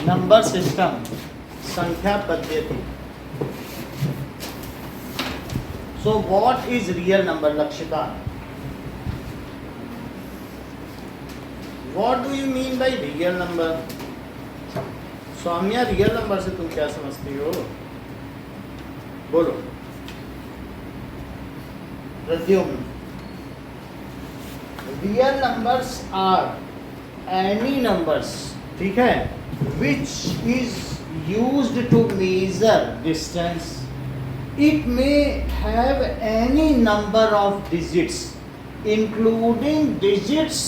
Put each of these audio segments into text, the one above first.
Number system, संख्या पद्धति. So what is real number, Lakshita? What do you mean by real number? Saumya, real number से तुम क्या समझती हो? बोलो. Pradyumna, real numbers are any numbers, ठीक है, which is used to measure distance. It may have any number of digits, including digits,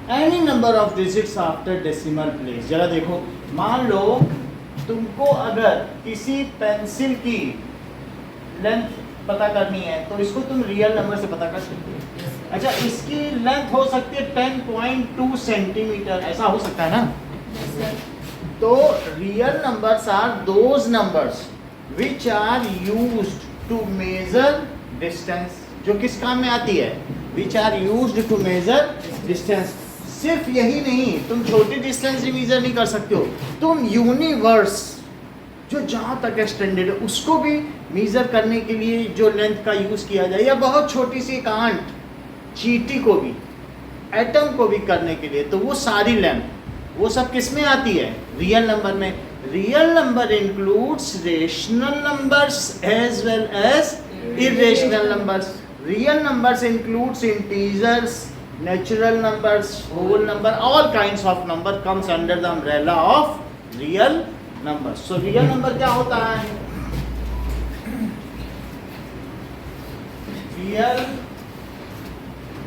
any number of digits after decimal place. जरा देखो, मान लो तुमको अगर किसी पेंसिल की लेंथ पता करनी है तो इसको तुम रियल नंबर से पता कर सकते हो. अच्छा, इसकी लेंथ हो सकती है 10.2 सेंटीमीटर, ऐसा हो सकता है ना? तो real numbers are those numbers which are used to measure distance. जो किस काम में आती है? Which are used to measure distance. सिर्फ यही नहीं, तुम छोटी डिस्टेंस भी मेजर नहीं कर सकते हो, तुम यूनिवर्स जो जहाँ तक एक्सटेंडेड है उसको भी मेजर करने के लिए जो लेंथ का यूज किया जाए, या बहुत छोटी सी आंट चींटी को भी, एटम को भी करने के लिए, तो वो सारी लेंथ, वो सब किस में आती है? रियल नंबर में. Real number includes rational numbers as well as irrational numbers. Real numbers includes integers, natural numbers, whole number, all kinds of number comes under the umbrella of real numbers. So real number क्या होता है? Real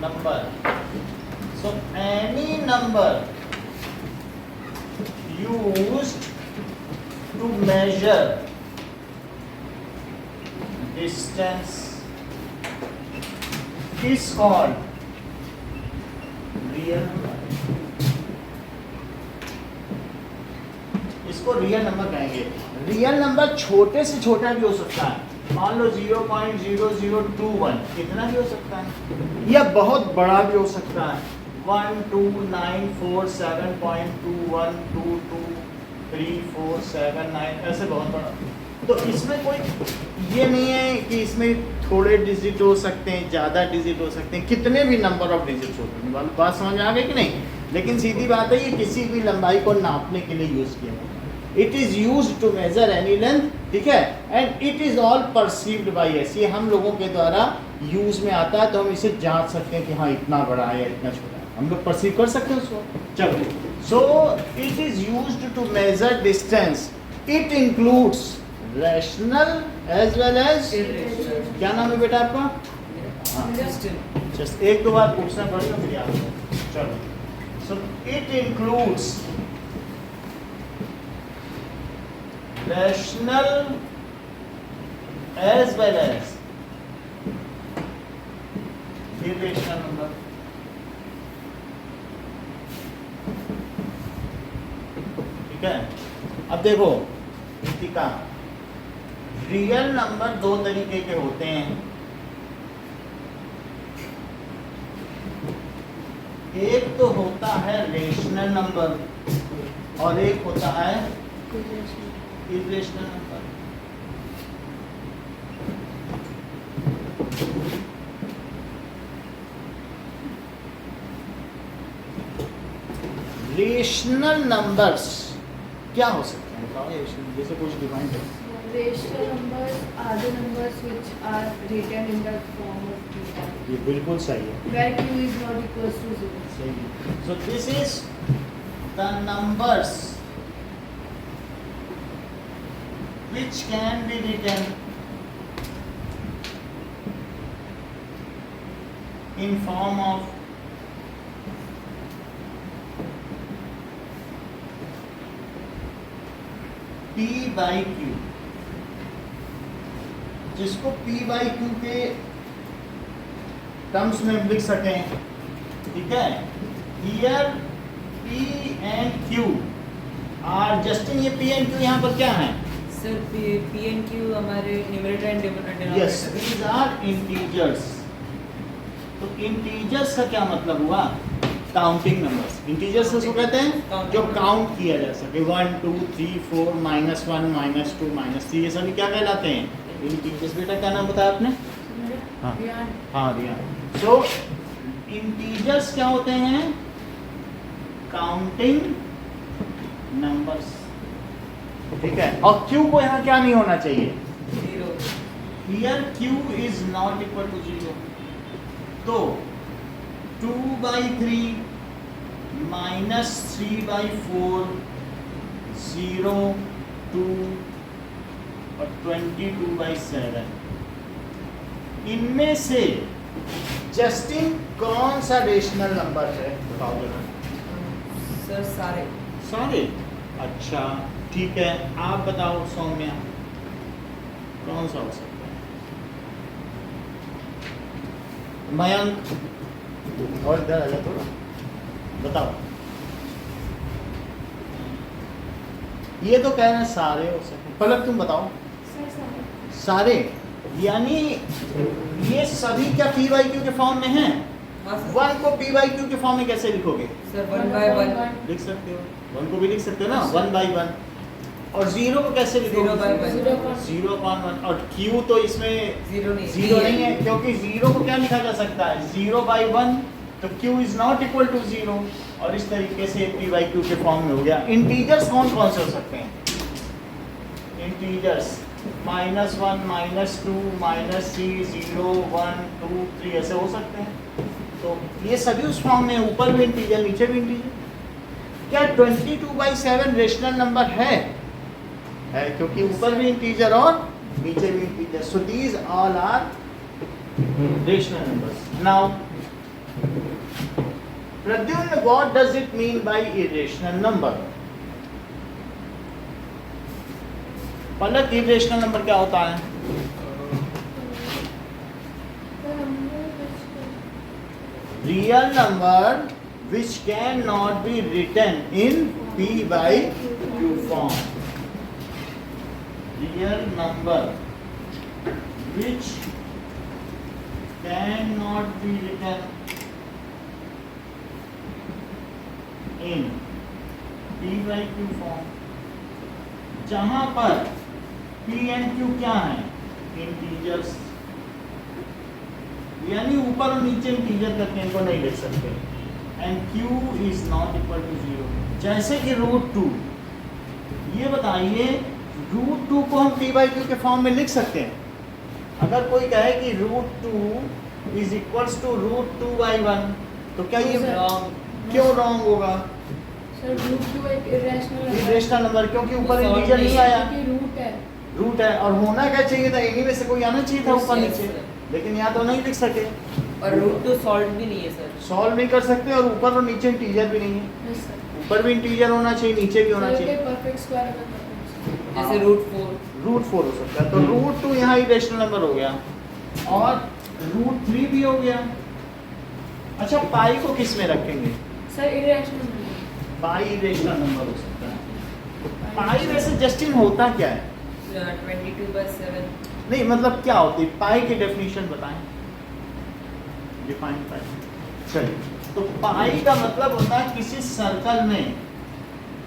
number, so any number used to measure distance is called real number. इसको real number कहेंगे. Real number छोटे से छोटा भी हो सकता है, मान लो 0.0021, कितना भी हो सकता है, या बहुत बड़ा भी हो सकता है, 12947.21223479, ऐसे बहुत बड़ा. तो इसमें कोई ये नहीं है कि इसमें थोड़े डिजिट हो सकते हैं, ज़्यादा डिजिट हो सकते हैं, कितने भी नंबर ऑफ डिजिट्स होते हैं. बात समझ आ गई कि नहीं? लेकिन सीधी बात है, ये किसी भी लंबाई को नापने के लिए यूज़ किया जाता है. It is use to measure any length, ठीक है, and it is all perceived by us. ये हम लोगों के द्वारा यूज़ में आता है, तो हम इसे जांच सकते हैं कि हाँ इतना बड़ा है या इतना छोटा है, हम लोग परसीव कर सकते हैं उसको. चलो, so it is used to measure distance. It includes rational as well as, क्या नाम है बेटा आपका? जस्ट एक दो बार पूछना पड़ेगा फिर याद. चलो, so it includes rational as well as irrational number. ठीक है, अब देखो रितिका, रियल नंबर दो तरीके के होते हैं. एक तो होता है रेशनल नंबर और एक होता है इरेशनल नंबर. रेशनल नंबर्स क्या हो सकते हैं? बताओ, जैसे कुछ डिफाइन करो. Rational numbers are the numbers which are written in the form of theta. ये बिल्कुल सही है. Where q is not equals to 0. सही है. So this is the numbers which can be written in form of P by Q, जिसको P by Q के terms में लिख सकें, ठीक है। Here P and Q are Justin, ये P एंड Q यहाँ पर क्या है? सर पी एंड क्यू हमारे numerator and denominator. Yes, these are integers. तो इंटीजर्स का क्या मतलब हुआ? Counting numbers. इंटीजर्स उसको कहते हैं जो काउंट किया जा सके, 1 2 3 4 -1 -2 -3, ये सभी क्या कहलाते हैं? इंटीजर्स। बेटा क्या नाम बताया आपने? हाँ हाँ, रियान। सो इंटीजर्स क्या होते हैं? काउंटिंग नंबर्स, ठीक है। और Q को यहाँ क्या नहीं होना चाहिए? 0। Here Q is not equal to 0. तो 2/3 minus 3/4 0 2 और 22/7, इनमें से जस्टिन कौन सा रेशनल नंबर है? बताओ जरा। सर सारे। सारे? अच्छा ठीक है, आप बताओ सौम्या, कौन सा हो सकता है? मयंक, और इधर आ जा थोड़ा, बताओ। ये तो कह रहे हैं सारे हो सकते। पलक तुम बताओ। सारे यानी ये सभी क्या P बाई क्यू के फॉर्म में हैं? हाँ सर। 1 को P बाई क्यू के फॉर्म में कैसे लिखोगे? सर 1/1 लिख सकते हो, 1 को भी लिख सकते हो ना, 1/1। और 0 को कैसे लिखोगे? 0/1। 0/1। और Q तो इसमें 0 नहीं। 0 नहीं है, क्योंकि 0 को क्या लिखा जा सकता है? 0/1। तो Q is not equal to 0, और इस तरीके से P बाई क्यू के फॉर्म में हो गया। इंटीजर्स कौन कौन से हो सकते हैं? इंटीजर्स -1 -2 -3 0 1 2 3 ऐसे हो सकते हैं। तो ये सभी उस फॉर्म में, ऊपर भी इंटीजर नीचे भी इंटीजर। क्या 22/7 रेशनल नंबर है? क्योंकि ऊपर भी इंटीजर और नीचे भी integer. So these all are rational numbers. Now Pradyumna, what does it mean by irrational number? Palak, irrational number क्या होता है? Real number which cannot be written in P by Q form. Real number which cannot be written in P by Q form. जहां पर P and Q क्या है? Integers, यानी ऊपर और नीचे इंटीजर करके इनको नहीं लिख सकते। And Q is not equal to 0। जैसे कि √2, ये बताइए √2 को हम P बाई क्यू के फॉर्म में लिख सकते हैं? अगर कोई कहे कि √2 इज इक्वल्स टू √2/1, तो क्या ये क्यों रॉन्ग होगा? √2 एक इरेशनल नंबर, क्योंकि ऊपर इंटीजर नहीं आया, रूट है। और होना क्या चाहिए था? इन्हीं में से कोई आना चाहिए था ऊपर नीचे, लेकिन यहाँ तो नहीं लिख सके। और √2 सॉल्व भी नहीं है सर। सॉल्व नहीं कर सकते, और ऊपर और नीचे इंटीजर भी नहीं है। ऊपर भी इंटीजर होना चाहिए, नीचे भी होना चाहिए। परफेक्ट स्क्वायर जैसे √4 हो सकता है। तो √2 यहाँ इरेशनल नंबर हो गया, और √3 भी हो गया। अच्छा, पाई को किस में रखेंगे? Sir irrational number. Pi irrational number हो सकता है। पाई वैसे जस्टिन होता क्या है? 22/7। नहीं, मतलब क्या होती है पाई की डेफिनेशन बताएं, डिफाइन पाई। चलिए, तो पाई का मतलब होता है किसी सर्कल में,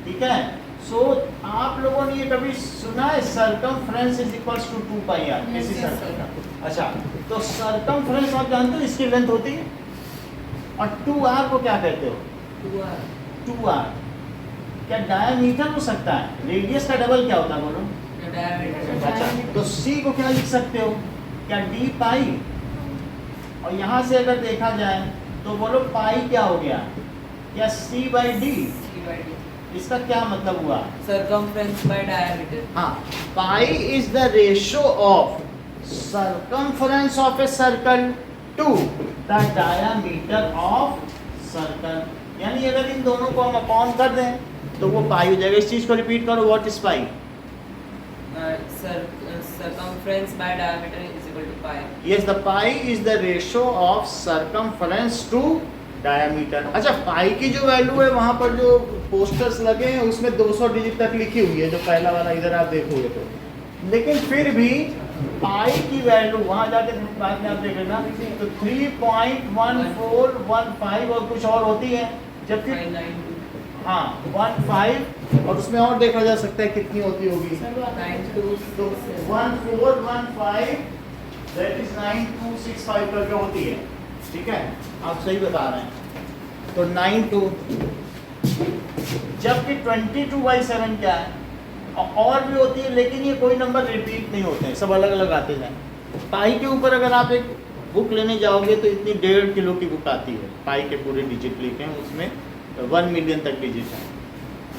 ठीक है। सो आप लोगों ने ये कभी सुना है circumference is equals to 2πr किसी Yes, सर्कल sir. का? अच्छा, तो सर्कमफ्रेंस आप जानते हो इसकी लेंथ होती है, और 2r को क्या कहते हो? 2r 2r। क्या डायमीटर हो सकता है? रेडियस का डबल क्या होता है बोलो? डायमीटर। अच्छा, तो c को क्या लिख सकते हो? क्या d पाई? और यहाँ से अगर देखा जाए तो बोलो पाई क्या हो गया? क्या c/d? इसका क्या मतलब हुआ? Circumference by diameter. हाँ, pi is the ratio of circumference of a circle to the diameter of circle. यानी अगर इन दोनों को हम अपॉन कर दें तो वो पाई हो जाएगा। इस चीज को रिपीट करो, what is pi? circumference by diameter is equal to pi. Yes, the pi is the ratio of circumference to diameter. अच्छा, पाई की जो वैल्यू है वहाँ पर जो पोस्टर्स लगे हैं उसमें 200 डिजिट तक लिखी हुई है, जो पहला वाला इधर आप देखोगे तो, लेकिन फिर भी पाई की वैल्यू वहाँ जाके बाद में आप देख लेना तो 3.1415 और कुछ और होती है, जबकि 592. हाँ 15 और उसमें और देखा जा सकता है कितनी होती होगी, 92. 1415 दैट इज 9265 करके होती है, ठीक है, आप सही बता रहे हैं। तो 92, जबकि 22/7 क्या है, और भी होती है लेकिन ये कोई नंबर रिपीट नहीं होते हैं, सब अलग अलग आते हैं। पाई के ऊपर अगर आप एक बुक लेने जाओगे तो इतनी 1.5 किलो की बुक आती है, पाई के पूरे डिजिट लिखे हैं उसमें, 1 मिलियन तक डिजिट है,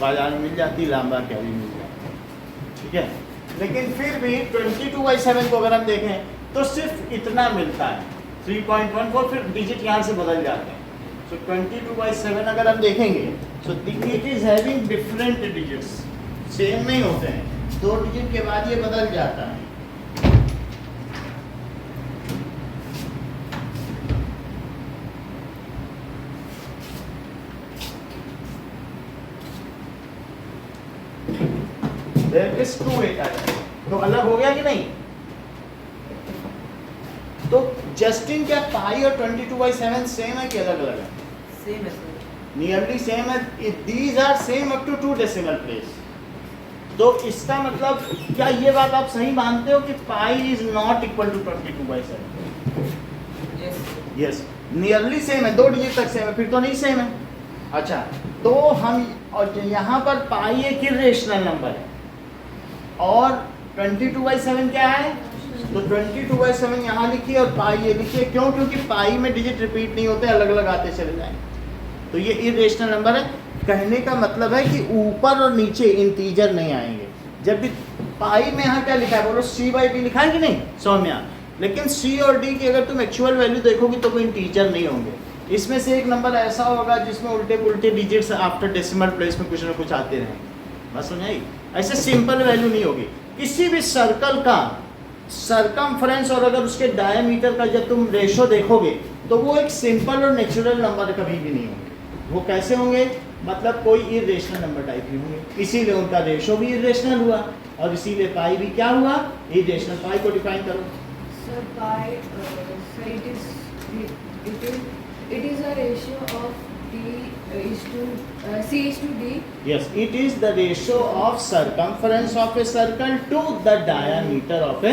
बाजार में मिल जाती है, लांबा क्या भी मिल जाती है, ठीक है। लेकिन फिर भी 22/7 को अगर हम देखें तो सिर्फ इतना मिलता है, 3.14, फिर डिजिट यहाँ से बदल जाते हैं। सो 22/7 अगर हम देखेंगे तो it is having different digits, same नहीं होते हैं, 2 डिजिट के बाद ये बदल जाता है। There is 2/8 तो अलग हो गया कि नहीं? तो जस्टिन क्या पाई और 22/7 सेम है कि अलग अलग है? Same as well. Nearly same है, these are same up to 2 decimal place. तो इसका मतलब क्या ये बात आप सही मानते हो कि pi is not equal to 22/7? Yes. Yes, nearly same है, 2 डिजिट तक सेम है, फिर तो नहीं सेम है। अच्छा, तो हम और यहाँ पर पाई एक इरेशनल नंबर है और 22/7 क्या है, तो 22/7 यहाँ लिखिए और पाई ये लिखिए, क्यों? क्योंकि पाई में डिजिट रिपीट नहीं होते, अलग अलग आते चले जाएंगे, तो ये इरेशनल नंबर है। कहने का मतलब है कि ऊपर और नीचे इंटीजर नहीं आएंगे। जब भी पाई में यहाँ क्या लिखा है, बोलो C/D लिखा है कि नहीं सौम्या, लेकिन C और D की अगर तुम एक्चुअल वैल्यू देखोगे तो कोई इंटीजर नहीं होंगे। इसमें से एक नंबर ऐसा होगा जिसमें उल्टे पुल्टे डिजिट्स आफ्टर डेसिमल प्लेस में कुछ ना कुछ आते रहेंगे, बस समझाई, ऐसे सिंपल वैल्यू नहीं होगी। किसी भी सर्कल का सरकमफ्रेंस और अगर उसके डायमीटर का जब तुम रेशो देखोगे तो वो एक सिंपल और नेचुरल नंबर कभी भी नहीं होंगे। वो कैसे होंगे, मतलब कोई इरेशनल नंबर टाइप ही होंगे, इसीलिए उनका रेशो भी इरेशनल हुआ और इसीलिए पाई भी क्या हुआ, इरेशनल। पाई को डिफाइन करो। So pi, so it is a ratio of D is to C is to D. Yes, it is the ratio of circumference of a circle to the diameter of a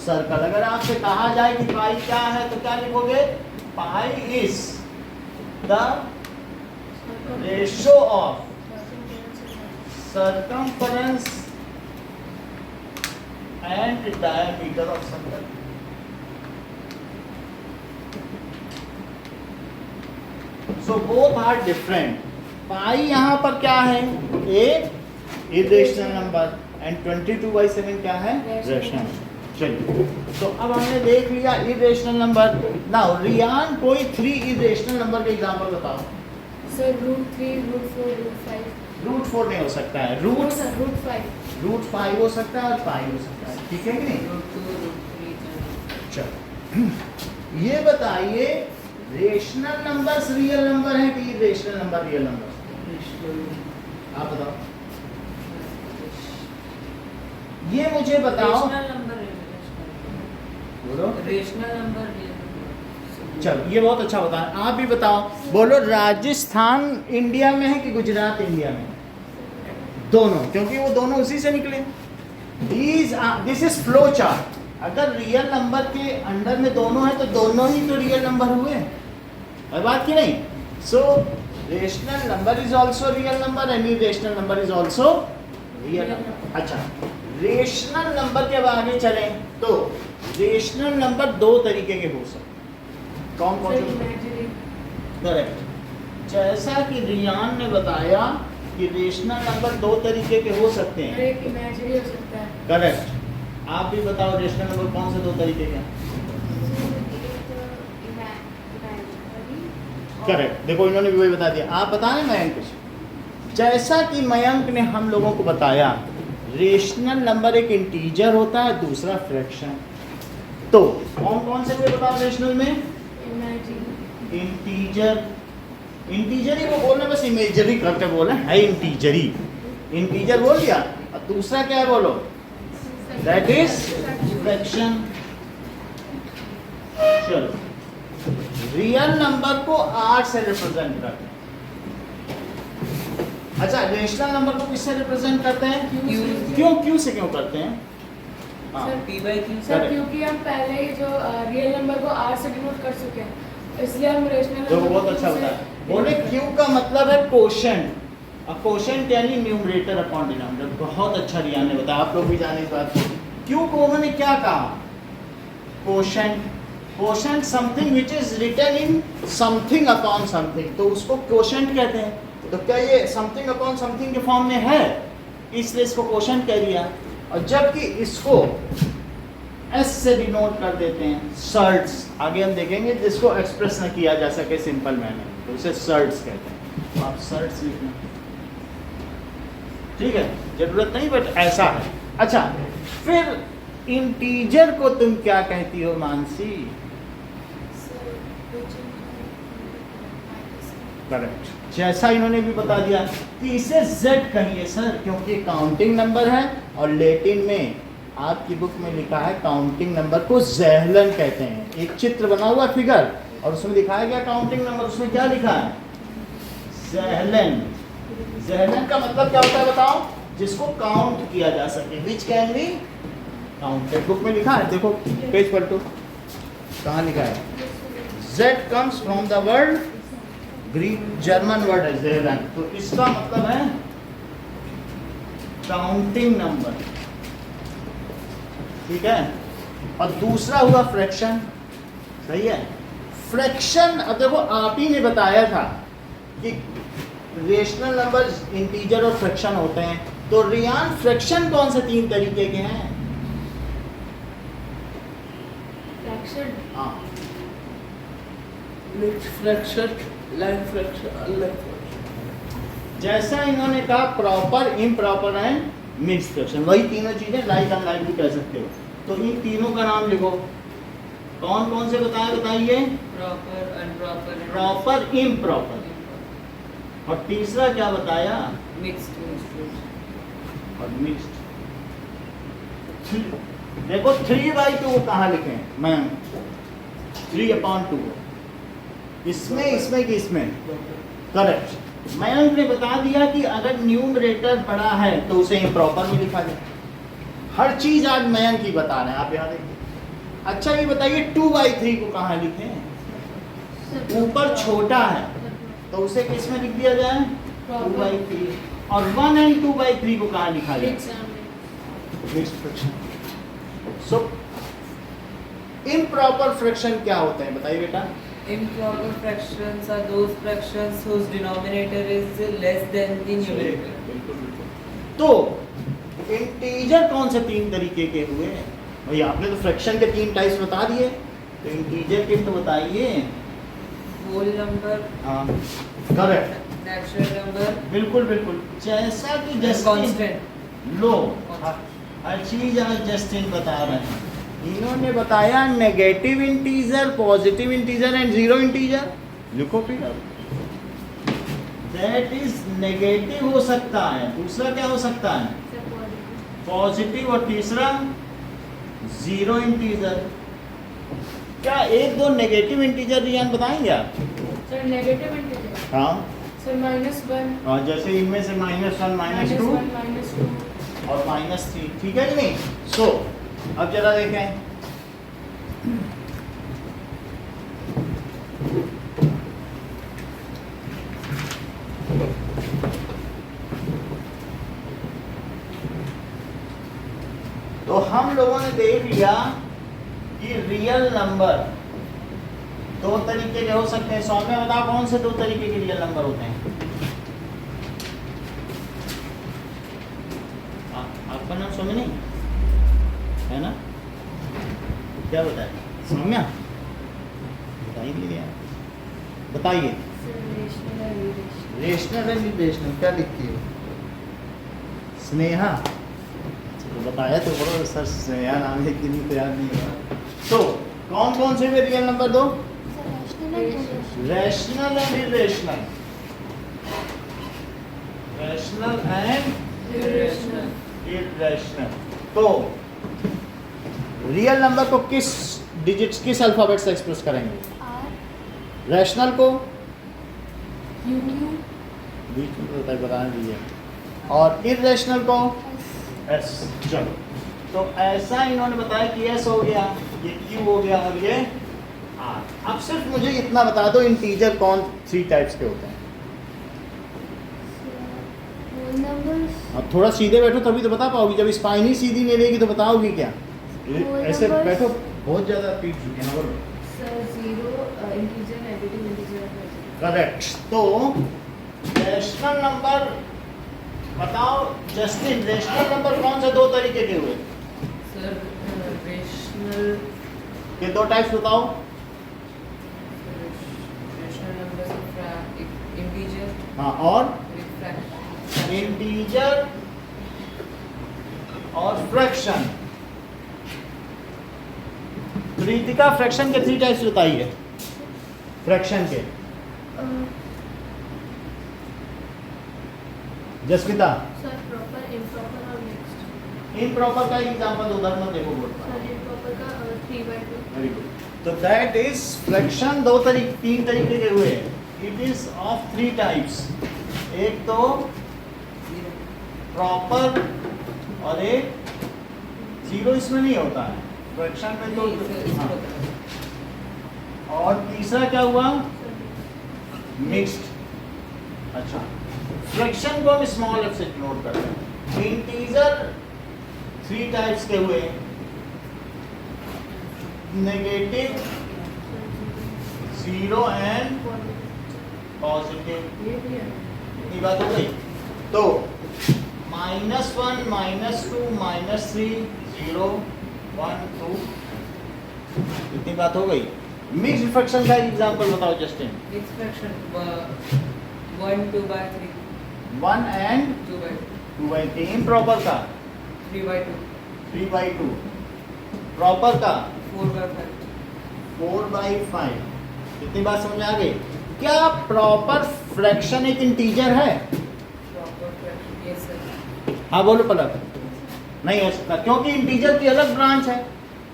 circle। अगर आपसे कहा जाए कि पाई क्या है तो क्या लिखोगे, पाई is the ratio of circumference and diameter of circle। So both are different। पाई यहाँ पर क्या है, एक इरेशनल नंबर एंड 22/7 क्या है, रेशनल। चलिए, तो अब हमने देख लिया इरेशनल नंबर। नाउ रियान कोई 3 इरेशनल नंबर के एग्जांपल बताओ। So √3, √4, √5. √4 नहीं हो सकता है, No sir, √5. √5 हो सकता है और पाई हो सकता है, ठीक है कि नहीं? √2, √3. चलो, ये बताइए रेशनल नंबर्स रियल नंबर है कि इरेशनल नंबर रियल नंबर? आप बताओ, ये मुझे बताओ। रेशनल नंबर बोलो। Rational number real. चलो, ये बहुत अच्छा बताया, आप भी बताओ। बोलो, राजस्थान इंडिया में है कि गुजरात इंडिया में? दोनों, क्योंकि वो दोनों उसी से निकले। This is flow chart. अगर रियल नंबर के अंडर में दोनों है तो दोनों ही तो रियल नंबर हुए, और बात की नहीं। So rational number is also real number and irrational number is also real number. अच्छा, रेशनल नंबर के अब आगे चलें तो रेशनल नंबर 2 तरीके के हो सकते। कौन कौन So से? imaginary. करेक्ट। जैसा कि रियान ने बताया कि रेशनल नंबर 2 तरीके के हो सकते और हैं। एक इमेजिनरी हो सकता है। करेक्ट। आप भी बताओ रेशनल नंबर कौन से 2 तरीके के हैं? करेक्ट। देखो, इन्होंने भी वही बता दिया, आप बता रहे मयंक कुछ। जैसा कि मयंक ने हम लोगों को बताया रेशनल नंबर एक इंटीजर होता है, दूसरा फ्रैक्शन। तो कौन कौन से हुए बताओ रेशनल में? इमेजिनरी, इंटीजर, इंटीजर ही वो बोलना, बस इमेजरी करके बोले है इंटीजरी, इंटीजर बोल दिया। और दूसरा क्या है बोलो? That is fraction. चलो, रियल नंबर को आर से रिप्रेजेंट करते हैं। अच्छा, रेशनल नंबर को किससे रिप्रेजेंट करते हैं? क्यों, क्यों से क्यों करते हैं? हाँ, sir, P by Q sir क्योंकि हम पहले ही जो रियल नंबर को आर से डिनोट कर चुके हैं, इसलिए हम रेशनल जो बहुत अच्छा बताया। बोले क्यू का मतलब है कोशेंट, और कोशेंट यानी न्यूमरेटर अपॉन डिनोमिनेटर। बहुत अच्छा रियान ने बताया, आप लोग भी जाने इस बात को। क्यू को उन्होंने क्या कहा? Quotient. Quotient something which is written in something upon something, तो उसको कोशेंट कहते हैं। तो क्या ये समथिंग अपॉन समथिंग के फॉर्म में है, इसलिए इसको कोशेंट कह दिया। और जबकि इसको एस से डिनोट कर देते हैं, सर्ट्स। आगे हम देखेंगे जिसको एक्सप्रेस न किया जा सके सिंपल मैनर, तो उसे सर्ट्स कहते हैं। तो आप सर्ट्स लिखना, ठीक है, जरूरत नहीं बट ऐसा है। अच्छा, फिर इंटीजर को तुम क्या कहती हो मानसी? करेक्ट, जैसा इन्होंने भी बता दिया कि इसे Z कहिए सर, क्योंकि काउंटिंग नंबर है। और लैटिन में आपकी बुक में लिखा है काउंटिंग नंबर को ज़ेहलन कहते हैं। एक चित्र बना हुआ फिगर, और उसमें दिखाया गया काउंटिंग नंबर, उसमें क्या लिखा है? ज़ेहलन। ज़ेहलन का मतलब क्या होता है बताओ? जिसको काउंट किया जा सके, which can be counted. Book में लिखा है, देखो पेज पलटो, कहाँ लिखा है? Z comes from the word Greek, German word है ज़ेहलन, तो इसका मतलब है काउंटिंग नंबर, ठीक है। और दूसरा हुआ फ्रैक्शन, सही है। फ्रैक्शन, अब देखो आप ही ने बताया था कि रेशनल नंबर इंटीजर और फ्रैक्शन होते हैं, तो रियान फ्रैक्शन कौन से तीन तरीके के हैं? फ्रैक्शन, हाँ, फ्रैक्शन, लाइन फ्रैक्शन, अलग फ्रैक्शन। जैसा इन्होंने कहा proper, improper and mix fraction, वही तीनों चीजें लाइक अनलाइक भी कह सकते हो। तो इन तीनों का नाम लिखो। कौन कौन से बताए बताइए? Proper, unproper, proper, improper. और तीसरा क्या बताया? मिक्स्ड। और मिक्स्ड। देखो 3/2 कहाँ लिखे हैं मैम? 3/2 इसमें, इसमें कि इसमें? करेक्ट। मैंने ने बता दिया कि अगर न्यूमरेटर बड़ा है तो उसे इम्प्रॉपर में लिखा जाए। हर चीज आज मयंक की बता रहे हैं, आप यहाँ देखिए। अच्छा ये बताइए 2/3 को कहाँ लिखें? ऊपर छोटा है तो उसे किस में लिख दिया जाए? 2/3। और 1 and 2/3 को कहाँ लिखा जाए? Mixed fraction. So improper fraction क्या होते हैं बताइए बेटा? Improper fractions are those fractions whose denominator is less than the numerator. बिल्कुल बिल्कुल। तो इंटीजर कौन से तीन तरीके के हुए? भाई आपने तो फ्रैक्शन के 3 टाइप्स बता दिए, तो इंटीजर के तो बताइए। Whole number, हाँ, करेक्ट, natural number, बिल्कुल बिल्कुल। जैसा कि and जस्टिन constant. लो, हर चीज आज जस्टिन बता रहे हैं। इन्होंने बताया negative integer, positive integer and zero integer. लिखो फिर, दैट इज नेगेटिव हो सकता है, दूसरा क्या हो सकता है? पॉजिटिव, और तीसरा जीरो इंटीजर। क्या एक दो नेगेटिव इंटीजर रियान बताएंगे आप? सर नेगेटिव इंटीजर, हाँ सर -1, हाँ, जैसे इनमें से -1, -2 -2 और -3, ठीक है कि नहीं? सो अब जरा देखें, तो हम लोगों ने देख लिया कि रियल नंबर दो तरीके के हो सकते हैं। सौम्य बताओ कौन से दो तरीके के रियल नंबर होते हैं? आपका नाम सौम्य नहीं है ना? क्या बताए? सौम्या बताइए यार, बताइए। रेशनल एंड इरेशनल क्या लिखती हो? स्नेहा तो बताया तो बड़ो सर यार नाम एक दिन तो याद नहीं हुआ। तो कौन कौन से भी रियल नंबर दो? Rational and irrational. Rational and irrational. तो रियल नंबर को किस डिजिट्स किस अल्फाबेट से एक्सप्रेस करेंगे? रैशनल को बीच में तो बता दीजिए, और इरेशनल को एस। चलो तो ऐसा इन्होंने बताया कि एस हो गया, ये क्यू हो गया और ये आर। अब सिर्फ मुझे इतना बता दो इंटीजर कौन 3 टाइप्स के होते हैं। अब थोड़ा सीधे बैठो तभी तो बता पाओगी, जब स्पाइन ही सीधी नहीं रहेगी तो बताओगी क्या? ऐसे बैठो, बहुत ज़्यादा पीट चुके हैं। बोलो। करेक्ट। तो रैशनल नंबर बताओ जस्टिन, रैशनल नंबर कौन से 2 तरीके के हुए? सर रेशनल ये 2 टाइप्स बताओ। रेशनल नंबर इंटीजर हाँ, और फ्रैक्शन। इंटीजर और फ्रैक्शन। प्रीतिका फ्रैक्शन के 3 टाइप्स बताइए। फ्रैक्शन के जसमिता। सर प्रॉपर, इम्प्रॉपर और मिक्स्ड। इम्प्रॉपर का एग्जांपल उदाहरण देखो बोर्ड पर। सर इम्प्रॉपर का 3/2। Very good. तो दैट इज फ्रैक्शन 3 तरीके के हुए। It is of 3 types. एक तो प्रॉपर और एक जीरो इसमें नहीं होता है फ्रैक्शन में तो। हाँ। और तीसरा क्या हुआ? मिक्स्ड। अच्छा, फ्रैक्शन को हम स्मॉल एफ से डिनोट करते हैं। इंटीजर 3 टाइप्स के हुए, नेगेटिव, 0 एंड पॉजिटिव। इतनी बात हो गई। तो -1, -2, -3, 0, 1, 2, इतनी बात हो गई। मिक्स्ड फ्रैक्शन का एग्जांपल बताओ Justin. Mix fraction 1 2/3 1 and 2/2 2/3। Improper का 3/2 3/2। प्रॉपर का 4/5 4/5। इतनी बात समझ में आ गई? क्या प्रॉपर फ्रैक्शन एक इंटीजर है? Proper fraction. Yes sir. हाँ बोलो पलक। नहीं हो सकता क्योंकि इंटीजर की अलग ब्रांच है।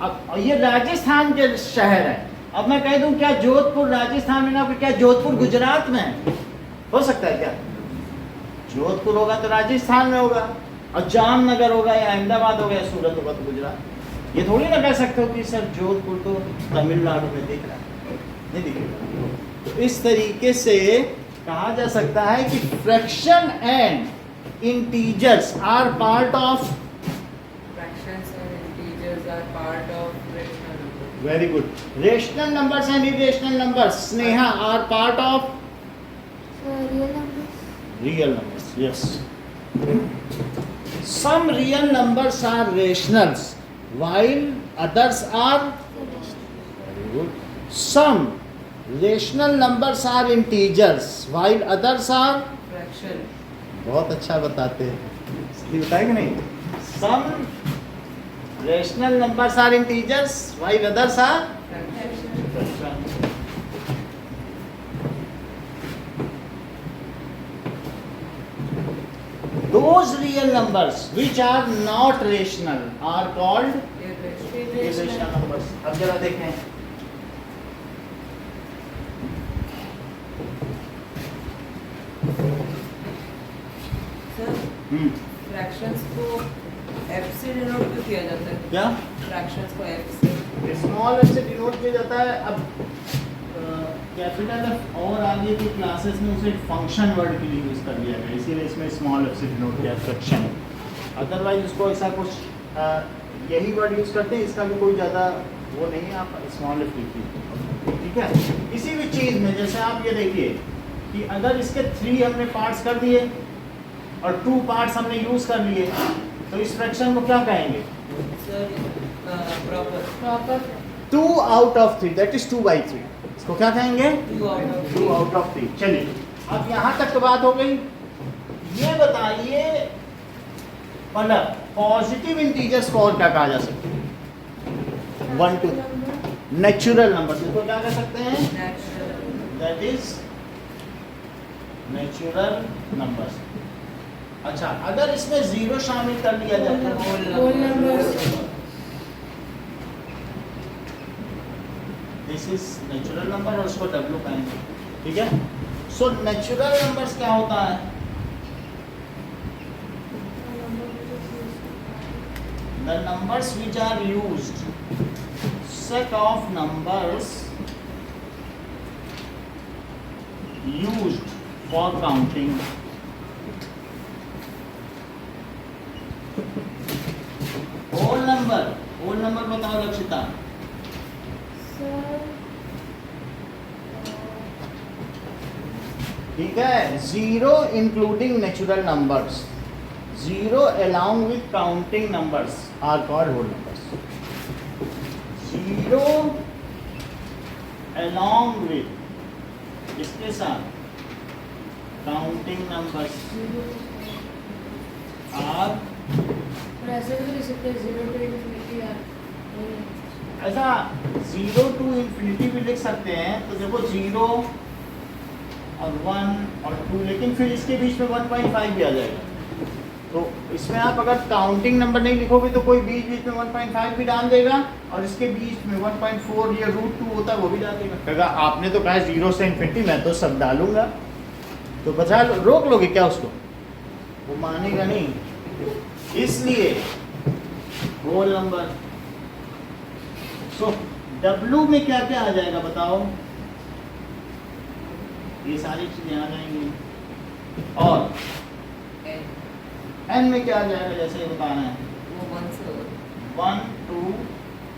अब ये राजस्थान के शहर है। अब मैं कह दूं क्या जोधपुर राजस्थान में ना, क्या जोधपुर गुजरात में है? हो सकता है क्या? जोधपुर होगा तो राजस्थान में होगा, और जामनगर होगा या अहमदाबाद होगा या सूरत होगा तो गुजरात। ये थोड़ी ना कह सकते हो कि सर जोधपुर तो तमिलनाडु में दिख रहा है, नहीं दिखेगा। तो इस तरीके से कहा जा सकता है कि fraction and integers are part of. Fractions and integers are part of rational numbers. Very good. Rational numbers and irrational numbers Sneha are part of real numbers. Yes, some real numbers are rationals while others are very good. Some rational numbers are integers while others are Fraction. बहुत अच्छा बताते हैं। सही बताए कि नहीं? Some rational numbers are integers while others are Fraction. fraction. Those real numbers which are not rational are called irrational numbers. अब जरा देखें। सर फ्रैक्शंस को f से डिनोट क्यों किया जाता है? क्या फ्रैक्शंस को f से। स्मॉल एफ से डिनोट किया जाता है। अब कैपिटल एफ और आगे की क्लासेस में उसे फंक्शन वर्ड के लिए यूज कर लिया गया, इसीलिए इसमें स्मॉल एफ से डिनोट किया फ्रैक्शन। अदरवाइज उसको ऐसा कुछ यही वर्ड यूज करते हैं, इसका भी कोई ज़्यादा वो नहीं है। आप स्मॉल एफ लिखिए, ठीक है। किसी भी चीज़ में जैसे आप ये देखिए कि अगर इसके 3 हमने पार्ट्स कर दिए और 2 पार्ट्स हमने यूज कर लिए तो इस फ्रैक्शन को क्या कहेंगे? Sir proper. Proper 2 out of 3 that is 2/3। इसको क्या कहेंगे? 2 out of 2 out of 3। चलिए अब यहाँ तक तो बात हो गई। ये बताइए मतलब पॉजिटिव इंटीजर्स को और क्या कहा जा सकता है? 1 2 नेचुरल नंबर को क्या कह सकते हैं? Natural. That is natural numbers. अच्छा, अगर इसमें जीरो शामिल कर लिया जाए तो whole numbers. This is natural number और उसको डब्ल्यू कहेंगे, ठीक है। सो नेचुरल नंबर्स क्या होता है? The numbers which are used, set of numbers used for counting. Whole number बताओ लक्षिता। ठीक है, zero including natural numbers, zero along with counting numbers are called whole numbers. Zero along with इसके साथ counting numbers are ऐसे भी लिख सकते हैं 0 to infinity यार। ऐसा 0 to infinity भी लिख सकते हैं। तो देखो 0 और 1 और 2, लेकिन फिर इसके बीच में 1.5 भी आ जाएगा। तो इसमें आप अगर काउंटिंग नंबर नहीं लिखोगे तो कोई बीच बीच में 1.5 भी डाल देगा और इसके बीच में 1.4 या √2 होता है वो भी डाल देगा। कहेगा आपने तो कहा 0 से इन्फिनिटी, मैं तो सब डालूंगा। तो बचा लो, रोक लोगे क्या उसको? वो मानेगा नहीं। इसलिए होल नंबर। सो W में क्या क्या आ जाएगा बताओ? ये सारी चीजें आ जाएंगी। और n में क्या आ जाएगा? जैसे ये बताना है वो 1 से 1 2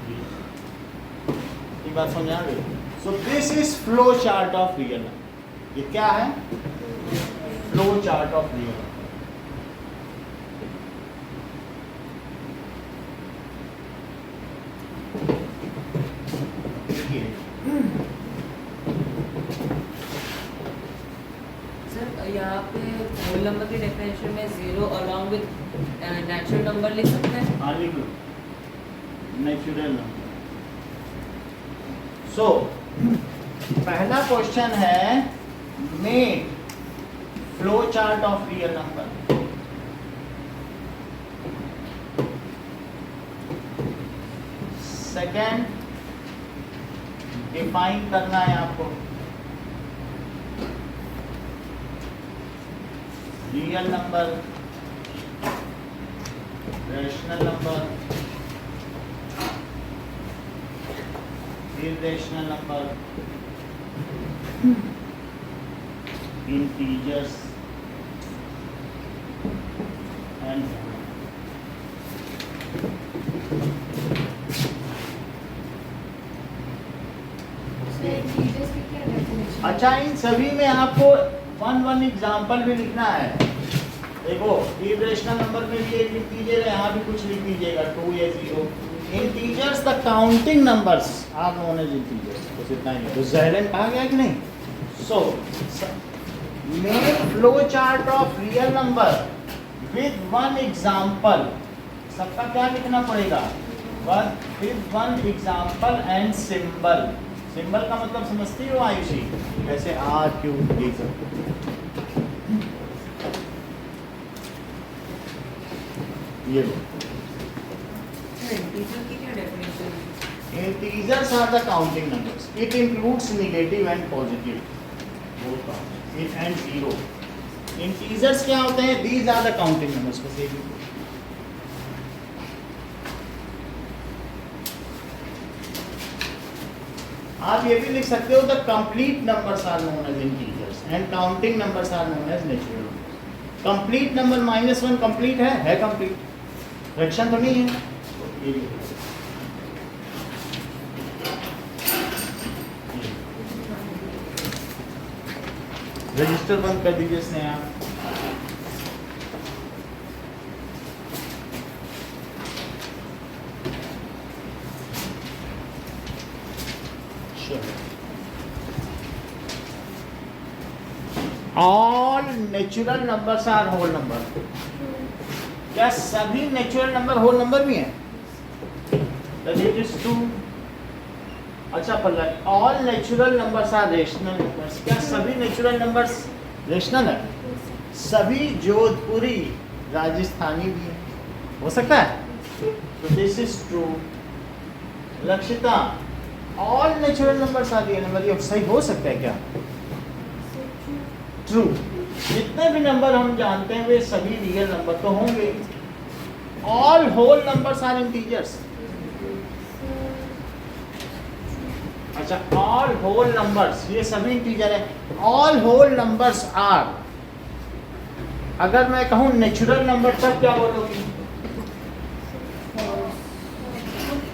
3। ये बात समझ आ गई? So this is flow chart of real number. ये क्या है? Flow chart of real number. Sir यहाँ पे होल नंबर की डेफिनेशन में 0 अलॉन्ग विद नेचुरल नंबर लिख सकते हैं। हाँ लिख लो, नेचुरल नंबर। सो पहला क्वेश्चन है make flow chart of real number. Second, define करना है आपको real number, rational number, irrational number, integers and अच्छा, इन सभी में आपको वन एग्जाम्पल भी लिखना है। देखो इररेशनल नंबर में भी एक इंटीजर है, यहाँ भी कुछ लिख दीजिएगा 2 या 0। Integers the counting numbers are known as integers. बस इतना ही है। तो ज़ाहिरन कहा गया कि नहीं? So make flow chart of real number with one example. सबका क्या लिखना पड़ेगा? With one example and symbol. Symbol का मतलब समझती हो आयुषी? ऐसे R Q D सब। ये लो, इंटीजर की क्या डेफिनेशन है? integers are the counting numbers. It includes negative and positive, both are it and zero. Integers क्या होते हैं? These are the counting numbers. बस एक ही। आप ये भी लिख सकते हो the complete numbers are known as integers and counting numbers are known as natural numbers. Complete number -1 complete है कंप्लीट, फ्रैक्शन तो नहीं है। तो ये भी रजिस्टर बंद कर दीजिए इसने आप। All natural numbers are whole number. क्या सभी नेचुरल नंबर होल नंबर भी हैं? Then it is true. अच्छा Pallav, all natural numbers are rational numbers. क्या सभी नेचुरल नंबर्स रेशनल है? सभी जोधपुरी राजस्थानी भी है, हो सकता है? तो this is true. Lakshita, all natural numbers are real number, ये सही हो सकता है क्या? ट्रू। जितने भी नंबर हम जानते हैं वे सभी रियल नंबर तो होंगे। All whole numbers are integers. अच्छा, ऑल होल नंबर्स ये सभी इंटीजर है। ऑल होल नंबर्स आर, अगर मैं कहूं नेचुरल नंबर तब क्या बोलोगी?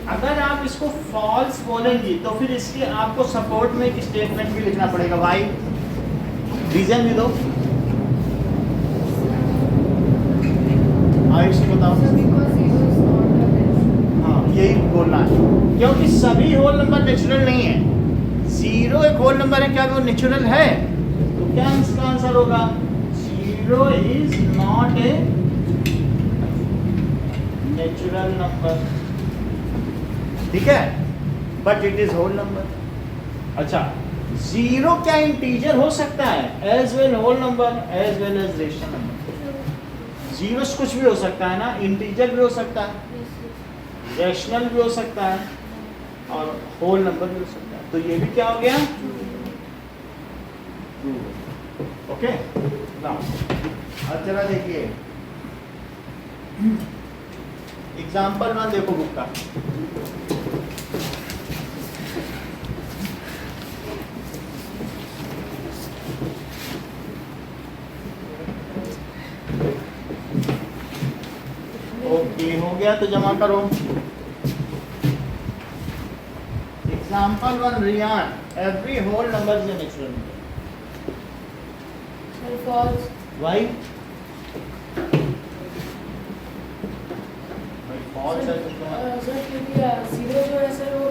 अगर आप इसको फॉल्स बोलेंगी तो फिर इसके आपको सपोर्ट में एक स्टेटमेंट भी लिखना पड़ेगा। भाई रीजन भी दो, आयुष बताओ। हाँ, यही बोलना है, क्योंकि सभी होल नंबर नेचुरल नहीं है। जीरो एक होल नंबर है, क्या वो नेचुरल है? तो क्या इसका आंसर होगा? Zero is not a natural number, ठीक है, but it is whole number. अच्छा, जीरो क्या इंटीजर हो सकता है? As well whole number as well as rational number. Zero कुछ भी हो सकता है ना, इंटीजर भी हो सकता है, रैशनल भी हो सकता है और होल नंबर भी हो सकता है। तो ये भी क्या हो गया? ट्रू। ओके, नाउ अब जरा देखिए एग्जाम्पल 1 देखो बुक का। ओके, हो गया तो जमा करो। Example 1 Riyan, every whole number is a natural number. False. Why? False है तो सर क्योंकि जीरो जो है सर वो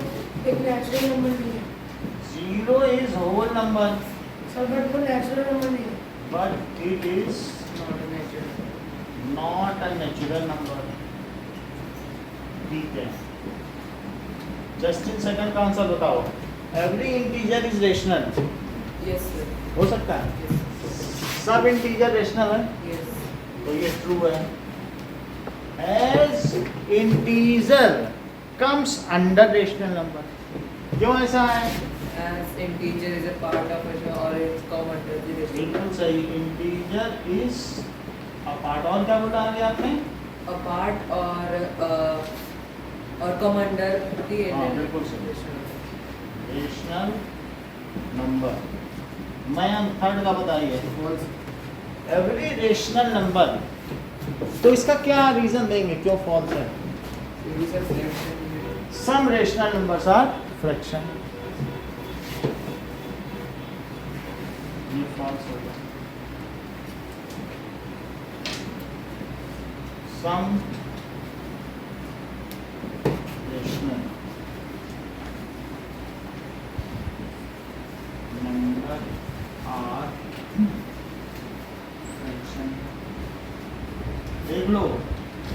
एक नेचुरल नंबर नहीं है zero is whole number sir, but वो नेचुरल नंबर नहीं है। But it is not a natural number. ठीक है, जस्टिन सेकंड का आंसर बताओ। Every integer is rational, yes sir, हो सकता है? सब इंटीजर रेशनल है, यस, तो ये ट्रू है। As integer comes under rational number, क्यों ऐसा है? as integer is a part of it or it's come under the rational बिल्कुल सही, इंटीजर इज अ पार्ट। और क्या बोला आगे आपने? a part or come under the हाँ, बिल्कुल सही। rational rational number. मैं थर्ड का बताइए। एवरी रेशनल नंबर, तो इसका क्या रीजन देंगे क्यों फॉल्स है? सम रेशनल नंबर्स आर फ्रैक्शन, ये फॉल्स हो गया। सम रेशनल नंबर आर फ्रैक्शन। देख लो,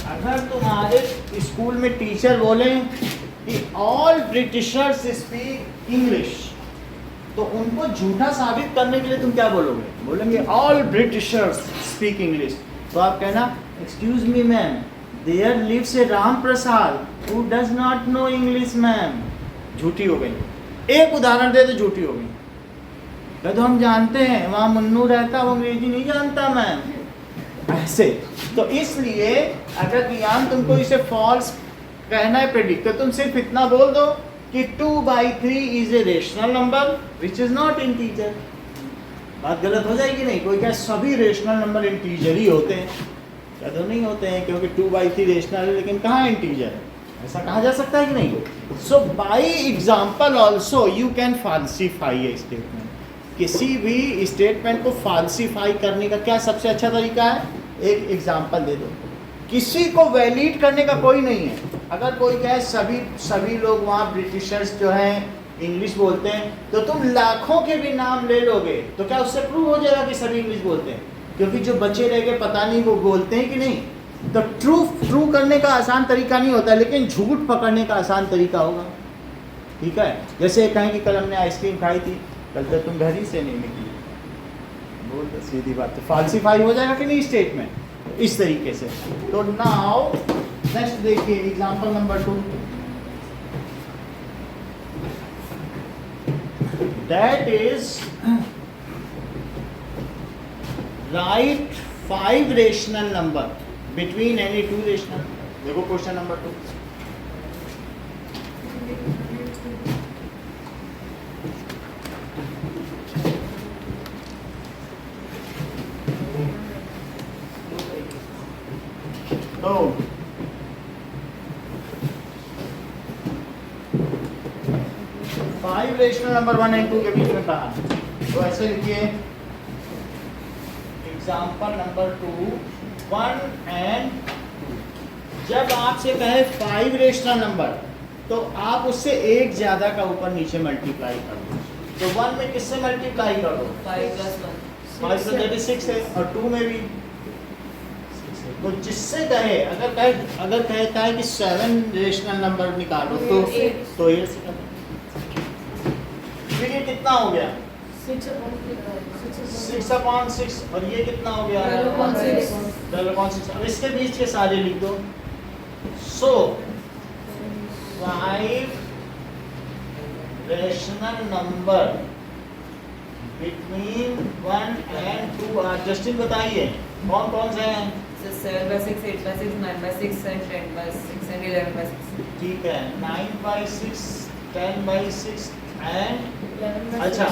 अगर तुम्हारे स्कूल में टीचर बोले कि ऑल ब्रिटिशर्स स्पीक इंग्लिश, तो उनको झूठा साबित करने के लिए तुम क्या बोलोगे? बोलेंगे ऑल ब्रिटिशर्स स्पीक इंग्लिश। तो आप कहना excuse me ma'am, there lives a Ram Prasad who does not know English ma'am. झूठी हो गई। एक उदाहरण दे तो झूठी हो गई। कह दो हम जानते हैं वहाँ मुन्नू रहता, वो अंग्रेजी नहीं जानता मैम, ऐसे। तो इसलिए अगर ज्ञान तुमको इसे फॉल्स कहना है प्रेडिक्ट, तो तुम सिर्फ इतना बोल दो कि 2/3 is a rational number which is not integer. बात गलत हो जाएगी नहीं? कोई क्या सभी रेशनल नंबर इंटीजर ही होते हैं? क्या तो नहीं होते हैं, क्योंकि 2/3 रेशनल है लेकिन कहाँ इंटीजर है? ऐसा कहा जा सकता है कि नहीं? So by example also you can falsify a statement. किसी भी स्टेटमेंट को फॉल्सीफाई करने का क्या सबसे अच्छा तरीका है? एक एग्जाम्पल दे दो। किसी को वैलिड करने का कोई नहीं है। अगर कोई कहे सभी लोग वहाँ ब्रिटिशर्स जो हैं इंग्लिश बोलते हैं, तो तुम लाखों के भी नाम ले लोगे तो क्या उससे प्रूव हो जाएगा कि सभी इंग्लिश बोलते हैं? क्योंकि जो बचे रह गए पता नहीं वो बोलते हैं कि नहीं। तो ट्रू करने का आसान तरीका नहीं होता, लेकिन झूठ पकड़ने का आसान तरीका होगा। ठीक है, जैसे कहें कि कल हमने आइसक्रीम खाई थी, कल तो तुम घर ही से नहीं निकली, बोल दो सीधी बात, तो फाल्सीफाई हो जाएगा कि नहीं स्टेटमेंट, इस तरीके से। तो नाउ नेक्स्ट देखिए example number 2, that is right 5 rational number between any 2 rational. देखो क्वेश्चन नंबर 2, तो 5 रेशनल नंबर 1 और 2 के बीच में कहा, तो ऐसे लिखिए एग्जाम्पल नंबर 2 1 and 2। जब आपसे कहे 5 रेशनल नंबर, तो आप उससे एक ज्यादा का ऊपर नीचे मल्टीप्लाई कर दो। तो 1 में किससे मल्टीप्लाई कर दो? 5 + 1 5 तो दैट इज 6 है, और 2 में भी 6 है। तो जिससे कहे अगर कहता है कि 7 रेशनल नंबर निकालो, तो 8 से कर दो। फिर ये कितना हो गया? 6/6, और ये कितना हो गया? 12/6। अब इसके बीच के सारे लिख दो। So 5 rational number between 1 and 2 are, Justin बताइए कौन कौन से हैं? 7/6, 8/6, 9/6 and 10/6 and 11/6। ठीक है, 9/6, 10/6 एंड अच्छा,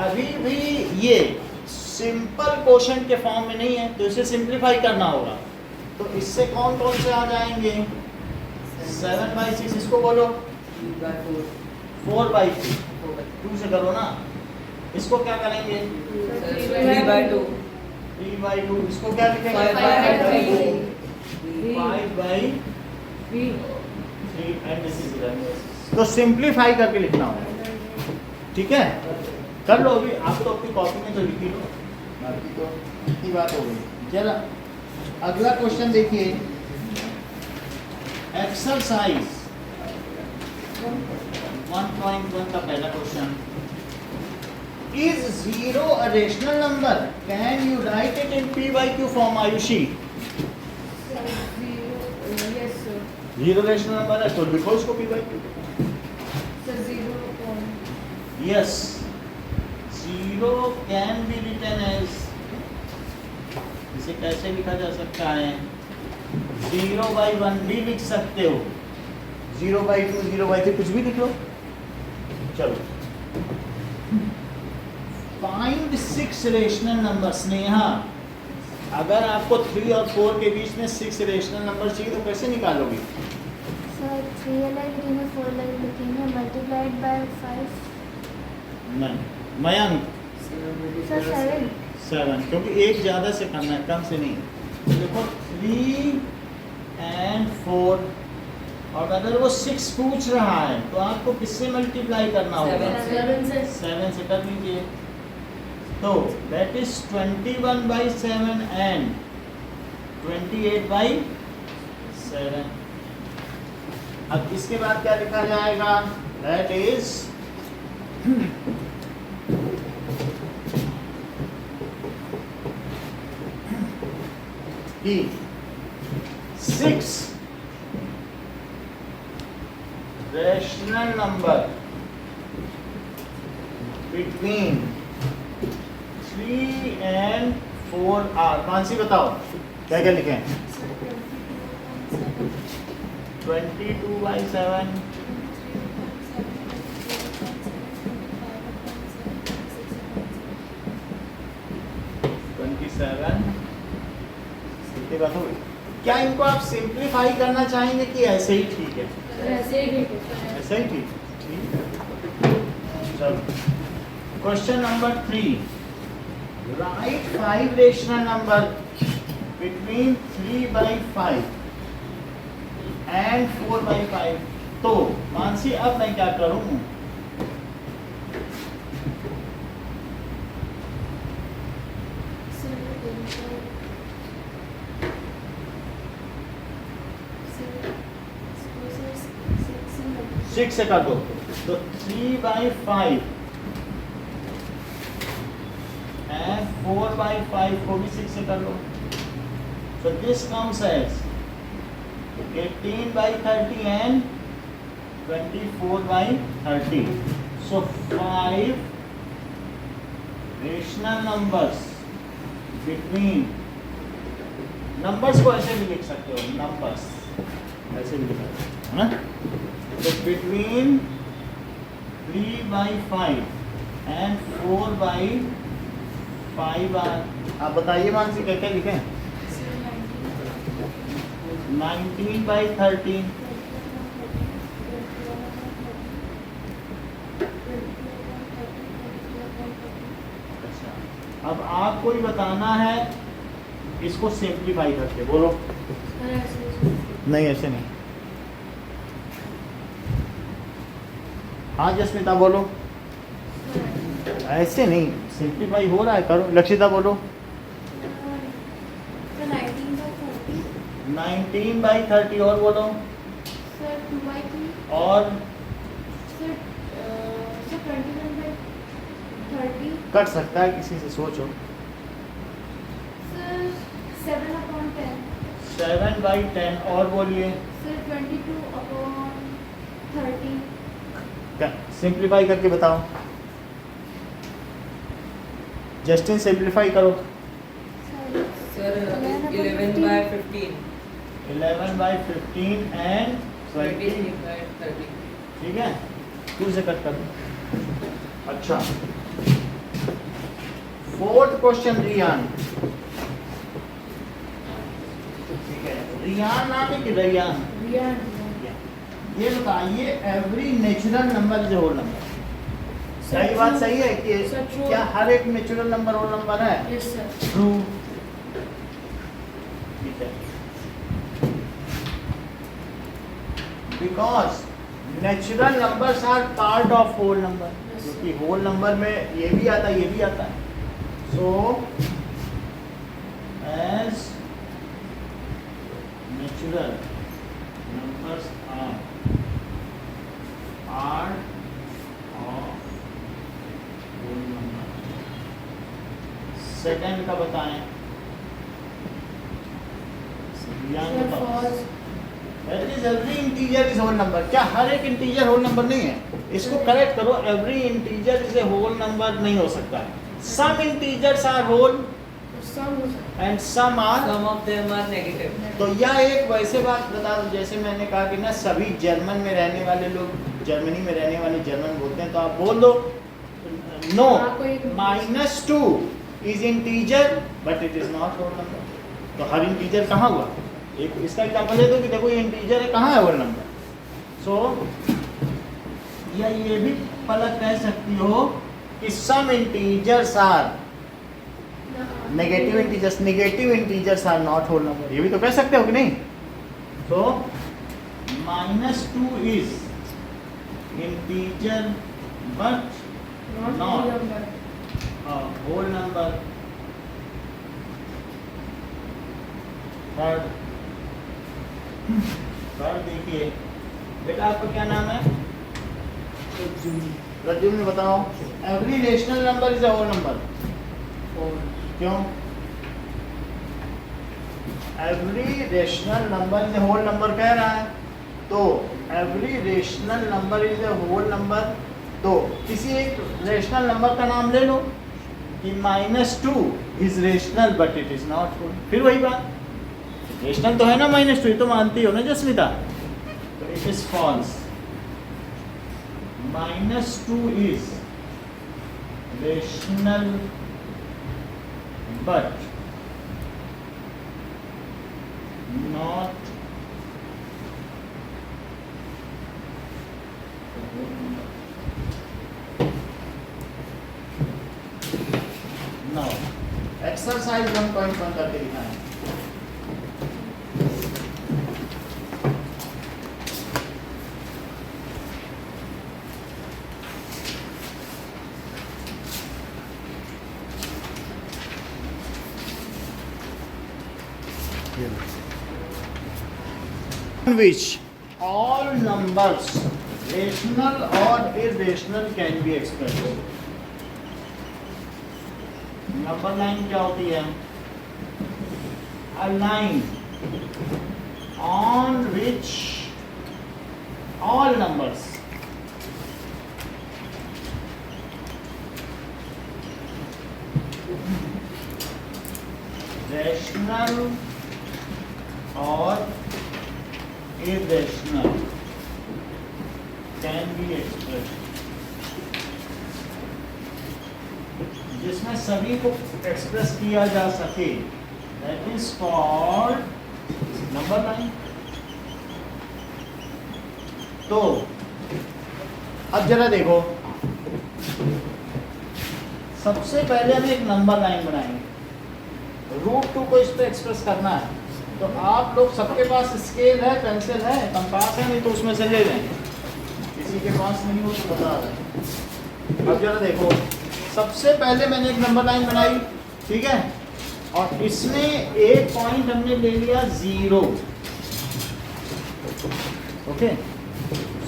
अभी भी ये सिंपल क्वेश्चन के फॉर्म में नहीं है, तो इसे सिंप्लीफाई करना होगा। तो इससे कौन कौन से आ जाएंगे? 7/6, इसको बोलो 3/4, 4/3, 2 से करो ना। इसको क्या करेंगे? 3/2, 3/2, इसको क्या लिखेंगे? 5/3, 5/3 एंड दिस इज 11। तो सिंप्लीफाई करके लिखना होगा। ठीक है, कर लो। अभी आप तो अपनी कॉपी में तो लिख ही लो, बाकी तो इतनी बात हो गई। चलो अगला क्वेश्चन देखिए, एक्सरसाइज 1.1 का पहला question. Is 0 a rational number? Can you write it in p/q form, Ayushi? Yes sir. 0 rational number है, तो लिखो इसको p/q। Sir 0 on. Yes, 0 can be written as, इसे कैसे लिखा जा सकता है? 0/1 भी लिख सकते हो, 0/2, 0/3, कुछ भी लिख लो। चलो फाइंड 6 रेशनल नंबर। स्नेहा, अगर आपको 3 और 4 के बीच में 6 रेशनल नंबर चाहिए तो कैसे निकालोगे? सर 3 अलग लिखेंगे, 4 अलग लिखेंगे, मल्टीप्लाइड बाय 5। नहीं, मयंक सर 7, क्योंकि एक ज़्यादा से करना है, कम से नहीं। देखो 3 and 4, और अगर वो 6 पूछ रहा है तो आपको किससे मल्टीप्लाई करना होगा? 7 से कर लीजिए। तो दैट इज 21/7 and 28/7। अब इसके बाद क्या लिखा जाएगा? दैट इज कि 6 rational number between 3 and 4 are। Mansi बताओ क्या क्या लिखें? 22/7, 27। कितनी बात हो गई? क्या इनको आप सिंप्लीफाई करना चाहेंगे कि ऐसे ही ठीक है? ऐसे ही ठीक है। ऐसे ही ठीक है। चलो question number 3, right 5 rational number between 3/5 and 4/5। तो मानसी, अब मैं क्या करूं? 6 से कर दो तो 3/5 एंड 4/5 को भी 6 से कर लो. So this comes as 18/30 and 24/30. So 5 rational numbers between, numbers को ऐसे भी लिख सकते हो, numbers ऐसे भी लिख सकते हो, है ना. So between 3/5 and 4/5 are, आप बताइए मानसी क्या लिखें. 19/13. अच्छा, अब आपको ही बताना है इसको सिंप्लीफाई करके. बोलो. नहीं ऐसे नहीं. हाँ जस्मिता बोलो. ऐसे नहीं, सिंप्लीफाई हो रहा है, करो. लक्षिता बोलो. 19/30 और बोलो. Sir, 2/3. और Sir, 21/30. कट सकता है किसी से, सोचो. Sir, 7/10. 7/10 और बोलिए. Sir, 22/30. क्या सिंप्लीफाई करके बताओ. जस्टिन सिंप्लीफाई करो. सर 11/15. 11/15 एंड 20. 23/30. ठीक है, 2 से कट कर दो. अच्छा, 4th क्वेश्चन रियान. ठीक है, रियान नाम है कि रियान. ये बताइए every natural number is whole number. सही बात सही है कि Sir, true. क्या हर एक नेचुरल नंबर होल नंबर है. Yes, sir. ट्रू. ठीक है, because natural numbers are part of whole number. Yes. क्योंकि होल नंबर में ये भी आता है, ये भी आता है. So as natural numbers are part of whole number. Second का बताएं. Sir, false. That is every integer is whole number. क्या हर एक इंटीजर होल नंबर नहीं है? इसको करेक्ट करो. Every integer is a whole number नहीं हो सकता है. Some integers are whole Some हो सकता and some are. Some of them are negative. तो यह एक वैसे बात बता दूं, जैसे मैंने कहा कि ना सभी जर्मन में रहने वाले लोग जर्मनी में रहने वाले जर्मन बोलते हैं, तो आप बोल दो नो आपको एक- -2 is integer but it is not whole number. तो हर इंटीजर कहाँ हुआ? एक इसका एग्जांपल दे दो कि देखो ये इंटीजर है, कहाँ है होल नंबर. सो या ये भी पलट कह सकती हो कि some integers are negative integers are not whole number. ये भी तो कह सकते हो कि नहीं. तो -2 is integer but Not Not. whole number. Whole number. Third देखिए बेटा, आपका क्या नाम है? रज्जुम बताओ. Every rational number is a whole number. क्यों? Every rational number is a whole number कह रहा है, तो every rational number is a whole number. तो किसी एक रेशनल नंबर का नाम ले लो कि -2 is rational but it is not whole. फिर वही बात, रेशनल तो है ना -2, तो मानती हो ना जस्मिता. तो it is false. -2 is rational but not now exercise 1.1 करके दिखाएं. which all numbers रेशनल और irrational can be express. Number line क्या होती है? A line on which all numbers rational और इरेशनल कैन बी एक्सप्रेस, जिसमें सभी को एक्सप्रेस किया जा सके, that is called number line. तो अब जरा देखो, सबसे पहले हम एक नंबर लाइन बनाएंगे, √2 को इस पे एक्सप्रेस करना है। तो आप लोग सबके पास स्केल है, पेंसिल है, कंपास है, नहीं तो उसमें से ले लें, किसी के पास नहीं हो तो बता रहे। अब जरा देखो, सबसे पहले मैंने एक नंबर लाइन बनाई, ठीक है, और इसमें एक पॉइंट हमने ले लिया 0। ओके,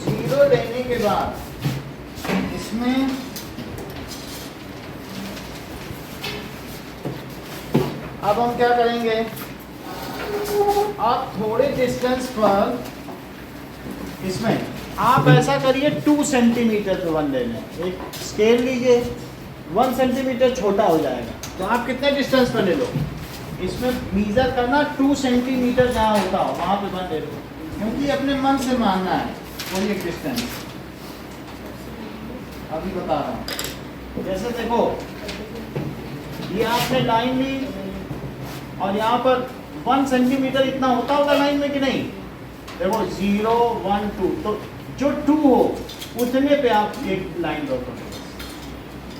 0 लेने के बाद इसमें अब हम क्या करेंगे, आप थोड़े डिस्टेंस पर इसमें आप ऐसा करिए 2 सेंटीमीटर पे वन ले लें, एक स्केल लीजिए, 1 सेंटीमीटर छोटा हो जाएगा, तो आप कितने डिस्टेंस पर ले लो, इसमें मीजर करना 2 सेंटीमीटर जहाँ होता हो वहाँ पे वन ले लो, क्योंकि अपने मन से मानना है कोई एक डिस्टेंस। अभी बता रहा हूँ, जैसे देखो ये आपने लाइन ली और यहाँ पर 1 सेंटीमीटर इतना होता होगा लाइन में कि नहीं, देखो 0 1 2, तो जो 2 हो उतने पे आप एक लाइन ड्रॉ करो।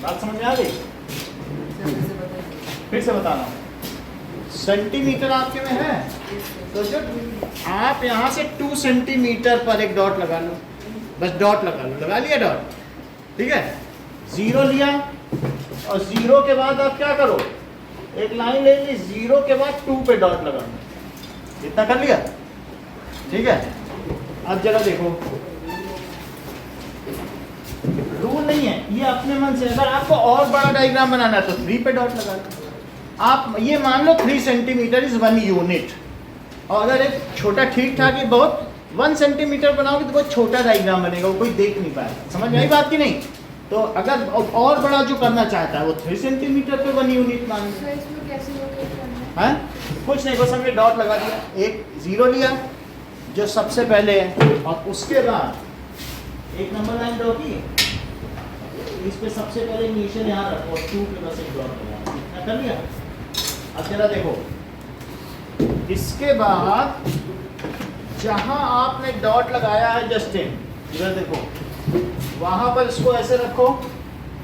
बात समझ में आ गई? फिर से बता रहा हूँ, सेंटीमीटर आपके में है, तो जो आप यहाँ से 2 सेंटीमीटर पर एक डॉट लगा लो, बस डॉट लगा लो, लगा लिया डॉट, ठीक है, 0 लिया और 0 के बाद आप क्या करो, एक लाइन ले ली, 0 के बाद 2 पे डॉट लगा लो, इतना कर लिया, ठीक है। अब जरा देखो, रूल नहीं है, ये अपने मन से, अगर आपको और बड़ा डायग्राम बनाना है तो 3 पे डॉट लगा लो। आप ये मान लो 3 सेंटीमीटर इज 1 यूनिट, और अगर एक छोटा ठीक ठाक ही बहुत 1 सेंटीमीटर बनाओगे तो बहुत छोटा डायग्राम बनेगा, वो कोई देख नहीं पाएगा। समझ में आई बात की नहीं? तो अगर और बड़ा जो करना चाहता है वो 3 सेंटीमीटर पे 1 यूनिट मान लो। सर इसमें कैसे लोकेट करना है? हैं? कुछ नहीं, बस हमने डॉट लगा दिया, एक 0 लिया जो सबसे पहले है, और उसके बाद एक नंबर लाइन ड्रॉ की, इस पे सबसे पहले इनिशियल यहाँ रखो और 2 पे बस एक डॉट लगा, इतना कर लिया। अब जरा देखो, इसके बाद जहाँ आपने डॉट लगाया है जस्टिन, इधर देखो, वहाँ पर इसको ऐसे रखो,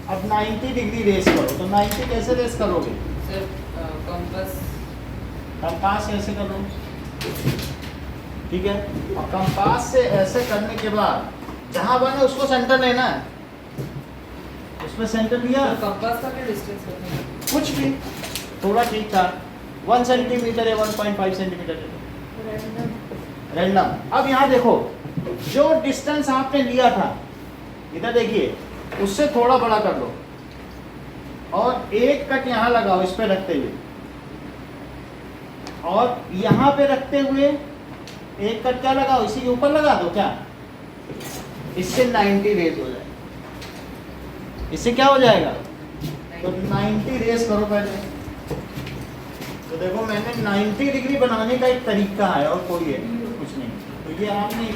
अब 90 डिग्री रेस करो, तो 90 कैसे रेस करोगे? सर कंपास ऐसे करो, ठीक है, और कंपास से ऐसे करने के बाद जहाँ बने उसको सेंटर लेना है, उसमें सेंटर लिया, कंपास का क्या डिस्टेंस है? कुछ भी थोड़ा ठीक था, 1 सेंटीमीटर या 1.5 सेंटीमीटर रैंडम। अब यहाँ देखो, जो डिस्टेंस आपने लिया था, इधर देखिए, उससे थोड़ा बड़ा कर लो और एक कट यहाँ लगाओ इस पे रखते हुए, और यहाँ पे रखते हुए एक कट क्या लगाओ, इसी के ऊपर लगा दो क्या, इससे 90 रेज हो जाएगा। इससे क्या हो जाएगा, तो 90 रेज करो पहले, तो देखो मैंने 90 डिग्री बनाने का एक तरीका है और कोई है कुछ नहीं। तो ये आपने,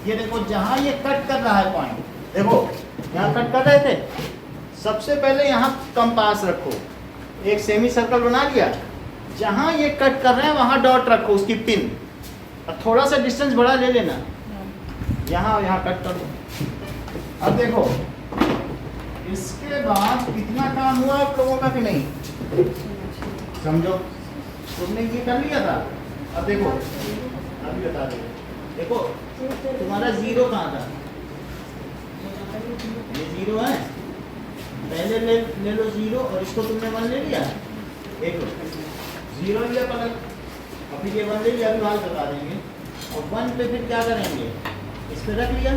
ये देखो जहाँ ये कट कर रहा है पॉइंट, देखो यहाँ कट कर रहे थे, सबसे पहले यहाँ कंपास रखो, एक सेमी सर्कल बना लिया, जहाँ ये कट कर रहे हैं वहाँ डॉट रखो, उसकी पिन, और थोड़ा सा डिस्टेंस बड़ा ले लेना, यहाँ कट कर दो। अब देखो, इसके बाद कितना काम हुआ आप लोगों का कि नहीं, समझो, तुमने ये कर लिया था। अब देखो, अभी बता दो, देखो तुम्हारा 0 कहाँ था, ये 0 है, पहले ले लो 0 और इसको तुमने 1 ले लिया, एक 0 लिया पलट, अभी ये 1 ले लिया, अभी हाल बता देंगे, और 1 पे फिर क्या करेंगे, इस पे रख लिया,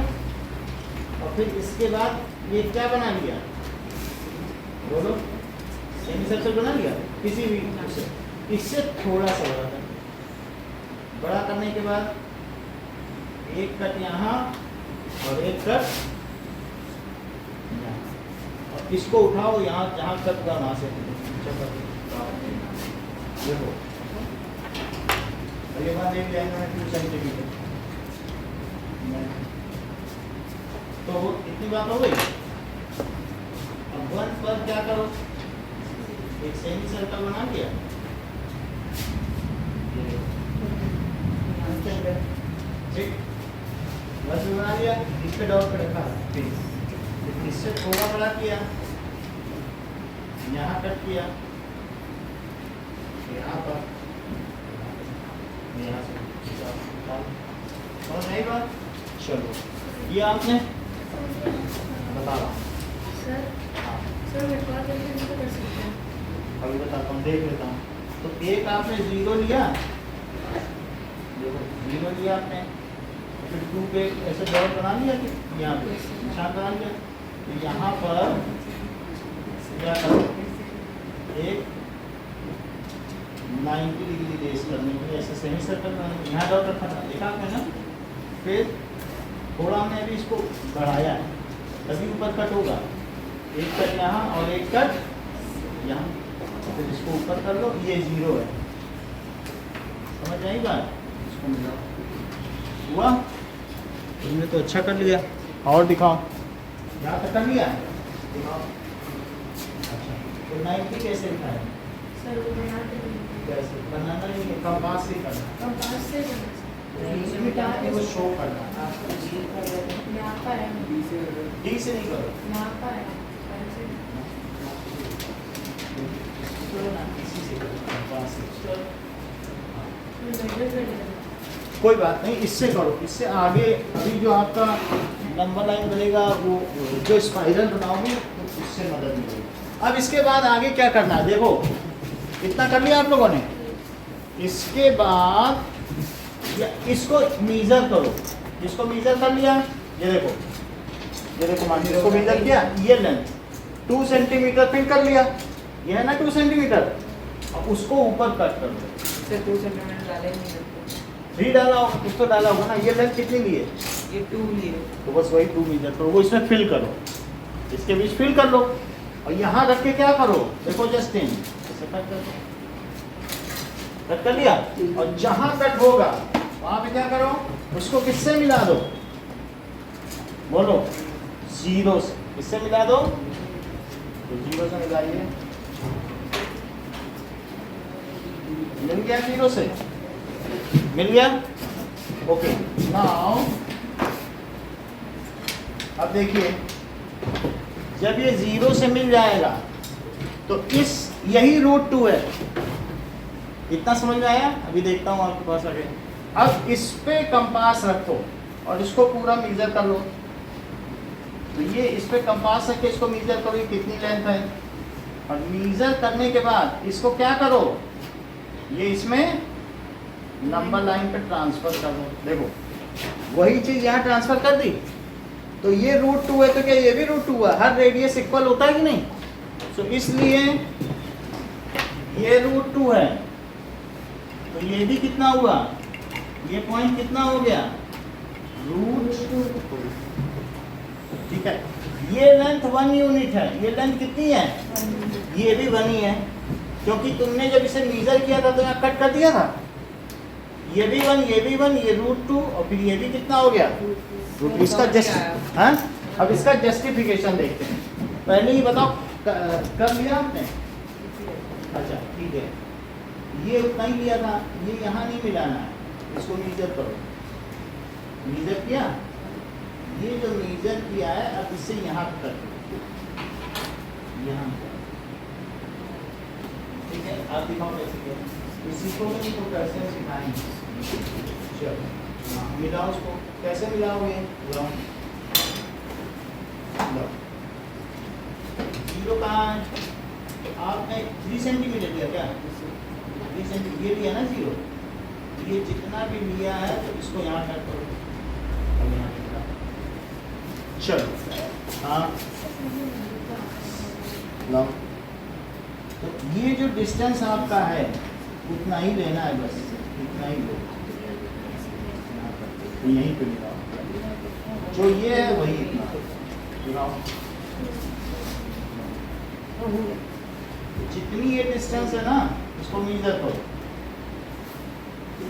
और फिर इसके बाद ये क्या बना लिया, बोलो, सेमी सर्कल बना लिया किसी भी इससे थोड़ा सा बड़ा कर, बड़ा करने के बाद एक कट यहाँ और एक कट यहाँ, और इसको उठाओ यहाँ जहाँ कट हुआ वहाँ से देखो, और ये बात एक जाएगा 2 सेंटीमीटर। तो इतनी बात हो गई। अब 1 पर क्या करो, एक सेमी सर्कल बना लिया, ठीक, बस बना लिया, इस पे डॉट पे रखा, फिर इससे थोड़ा बड़ा किया, यहाँ कट किया, यहाँ पर, यहाँ से और नहीं बात, चलो ये आपने बता रहा हूँ। सर हाँ, सर मैं कॉल करके नहीं कर सकते हैं। अभी बताता हूँ, देख लेता हूँ। तो एक आपने 0 लिया, देखो 0 लिया आपने, फिर 2 पे ऐसे डॉट बना लिया कि यहाँ पे निशान बना लिया, तो यहाँ पर क्या करो, एक 90 डिग्री रेस करने के लिए ऐसे सेमी सर्कल बनाना, यहाँ डॉट रखा था, देखा आपने ना, फिर थोड़ा हमने अभी इसको बढ़ाया है, तभी ऊपर कट होगा, एक कट यहाँ और एक कट यहाँ, फिर इसको ऊपर कर लो, ये 0 है, समझ आई बात, इसको मिलाओ, हुआ, तुमने तो अच्छा कर लिया, और दिखाओ, यहाँ तक कर लिया, दिखाओ, अच्छा, तो 90 कैसे लिखा है, सर वो बनाते नहीं कैसे बनाना नहीं है, कंपास से करना, कंपास से करना सर। मिटा के वो शो करना, यहाँ पर है, डी से नहीं करो, यहाँ पर है, ऐसे। करो ना, इसी से करो, कंपास से, मेजर कर लेना। कोई बात नहीं, इससे करो, इससे आगे अभी जो आपका नंबर लाइन बनेगा, वो जो स्पाइरल बनाओगे तो उससे मदद मिलेगी। अब इसके बाद आगे क्या करना है, देखो इतना कर लिया आप लोगों ने, इसके बाद इसको मीजर करो, इसको मीजर कर लिया, ये देखो मान लीजिए इसको मीजर किया, ये लेंथ 2 सेंटीमीटर फिर कर लिया, ये है ना 2 सेंटीमीटर, अब उसको ऊपर कट कर दो, से 2 सेंटीमीटर डाले नहीं करते, 3 डाला होगा, कुछ तो डाला होगा ना, ये लेंथ कितनी ली है, ये 2 लिए, तो बस वही 2 मीटर करो, वो इसमें फिल करो, इसके बीच फिल कर लो, और यहाँ रख के क्या करो, देखो जस्ट इन कट कर दो, कट कर लिया, और जहाँ कट होगा वहाँ पे क्या करो, उसको किससे मिला दो, बोलो 0 से, किससे मिला दो, तो 0 से मिलाइए, मिल गया 0 से, मिल गया, ओके। नाउ अब देखिए, जब ये 0 से मिल जाएगा तो इस यही √2 है, इतना समझ में आया, अभी देखता हूँ आपके पास आगे। अब इस पे कंपास रखो और इसको पूरा मीजर कर लो, तो ये इस पे कंपास रख के इसको मीजर करो, ये कितनी लेंथ है, और मीजर करने के बाद इसको क्या करो, ये इसमें नंबर लाइन पे ट्रांसफर कर दो, देखो वही चीज यहाँ ट्रांसफर कर दी, तो ये √2 है, तो क्या ये भी √2 हुआ, हर रेडियस इक्वल होता है कि नहीं, तो इसलिए ये √2 है, तो ये भी कितना हुआ, ये पॉइंट कितना हो गया, √2, ठीक है। ये लेंथ 1 यूनिट है, ये लेंथ कितनी है, ये भी 1 ही है, क्योंकि तुमने जब इसे मीजर किया था तो यहाँ कट कर दिया था, ये भी 1, ये भी 1, ये √2, और फिर ये भी कितना हो गया, इसका जस्ट, हाँ अब इसका जस्टिफिकेशन देखते हैं, पहले ही बताओ कर लिया आपने, अच्छा ठीक है, ये उतना ही लिया था, ये यहाँ नहीं मिलाना है, इसको मीजर करो, मीजर किया, ये जो मीजर किया है अब इससे यहाँ कर दो, यहाँ, ठीक है, आप दिखाओ कैसे किया, इसी को नहीं तो कैसे सिखाएंगे, चलो हाँ मिलाओ उसको, कैसे मिलाओगे, लो 0 कहाँ है, आपने 3 सेंटीमीटर लिया क्या, 3 सेंटीमीटर ये लिया ना 0, ये जितना भी लिया है तो इसको यहाँ कट करो, अब यहाँ पे चलो हाँ लाओ। तो ये जो डिस्टेंस आपका है उतना ही लेना है, बस इतना ही लो, यहीं पे मिलाओ। जो ये है वही इतना मिलाओ। जितनी ये डिस्टेंस है ना उसको मेजर करो।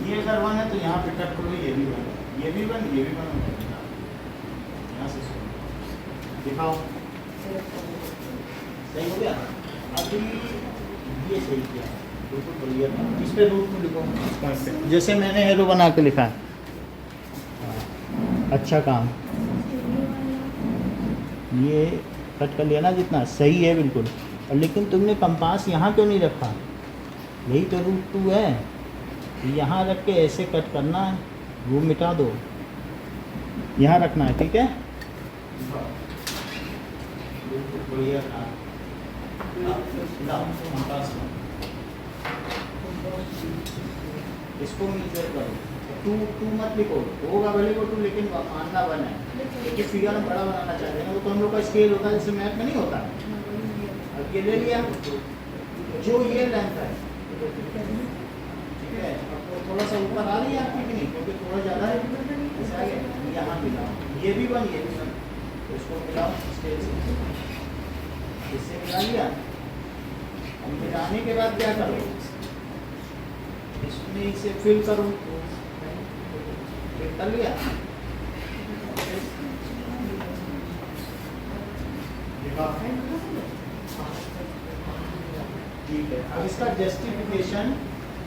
ये अगर 1 है तो यहाँ पे कट करो, ये भी 1, ये भी 1, ये भी 1, यहाँ से दिखाओ। सही हो गया। अभी ये सही किया, बिल्कुल बढ़िया था। इस पे रूट में लिखो जैसे मैंने एरो बना के लिखा है। अच्छा काम, ये कट कर लिया ना, जितना सही है बिल्कुल। और लेकिन तुमने कंपास यहाँ क्यों नहीं रखा? यही तो रूट 2 है, यहाँ रख के ऐसे कट करना है, वो मिटा दो, यहाँ रखना है, ठीक है। बढ़िया काम। इसको मेजर करो, 2 मत लिखो, होगा भले को 2 लेकिन मानना 1 है, क्योंकि फिगर हम बड़ा बनाना चाहते हैं ना, वो तो हम लोग का स्केल होता है, जैसे मैथ में नहीं होता। अब ये ले लिया, जो ये लेंथ है ठीक है, अब वो थोड़ा सा ऊपर आ रही है आपकी कि नहीं, क्योंकि थोड़ा ज़्यादा है, ऐसा है यहाँ मिलाओ, ये भी 1, ये भी 1, तो इसको मिलाओ स्केल से, इससे मिला लिया। अब मिलाने के बाद क्या करो, इसमें इसे फिल करो, फिल कर लिया। ठीक है, अब इसका जस्टिफिकेशन,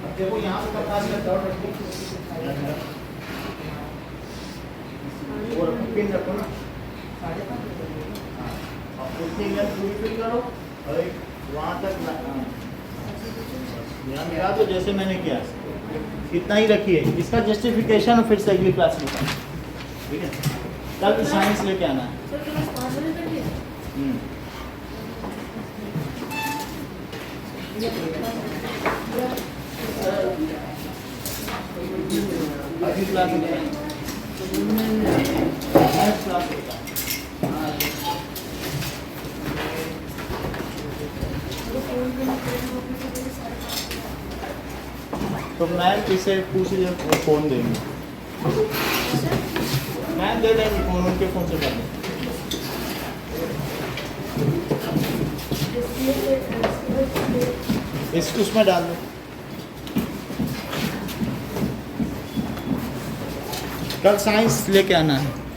अब देखो यहाँ पे पता चला और पिन रखो ना, उतनी पूरी फिल करो और वहाँ तक यहाँ मिला दो, जैसे मैंने किया इतना ही रखिए। इसका जस्टिफिकेशन फिर से अगली क्लास में, ठीक है। कल साइंस लेके आना है। अगली क्लास में क्लास होता है। तो मैम इसे पूछ लीजिए, वो फ़ोन देंगे, मैम दे देंगे फ़ोन, उनके फ़ोन से कर देंगे। इसको उसमें डाल दो। कल साइंस लेके आना है।